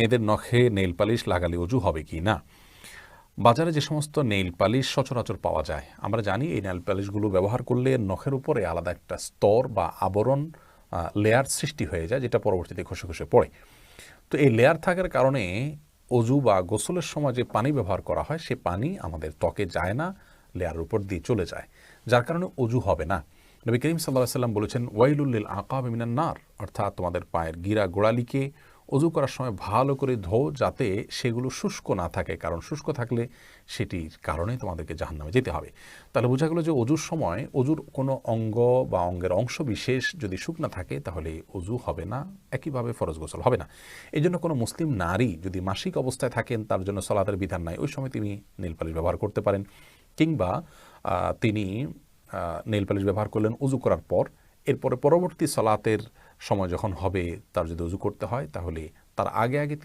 মেয়েদের নখে nail polish লাগালে অজু হবে কি না। বাজারে যে সমস্ত নেইল পালিশ সচরাচর পাওয়া যায়, আমরা জানি এই নেইল পালিশগুলো ব্যবহার করলে নখের উপরে আলাদা একটা স্তর বা আবরণ লেয়ার সৃষ্টি হয়ে যায়, যেটা পরবর্তীতে খসে খসে পড়ে। তো এই লেয়ার থাকার কারণে অজু বা গোসলের সময় যে পানি ব্যবহার করা হয় সে পানি আমাদের ত্বকে যায় না, লেয়ারের উপর দিয়ে চলে যায়, যার কারণে অজু হবে না। নবী করিম সাল্লাল্লাহু আলাইহি ওয়াসাল্লাম বলেছেন, ওয়াইলুল লিল আকাব মিনান নার, অর্থাৎ তোমাদের পায়ের গিরা গোড়ালিকে অজু করার সময় ভালো করে ধো, যাতে সেগুলো শুষ্ক না থাকে, কারণ শুষ্ক থাকলে সেটির কারণে তোমাদেরকে জাহান্নামে যেতে হবে। তাহলে বোঝা গেল যে অজুর সময় অজুর কোনো অঙ্গ বা অঙ্গের অংশ বিশেষ যদি শুকনা থাকে তাহলে অজু হবে না, একইভাবে ফরজ গোসল হবে না। এই জন্য কোনো মুসলিম নারী যদি মাসিক অবস্থায় থাকেন, তার জন্য সালাতের বিধান নাই, ওই সময় তিনি নেইল পালিশ ব্যবহার করতে পারেন, কিংবা তিনি নেইল পালিশ ব্যবহার করলেন অজু করার পর, এরপরে পরবর্তী সালাতের সময় যখন হবে তার যদি অজু করতে হয় তাহলে তার আগে আগে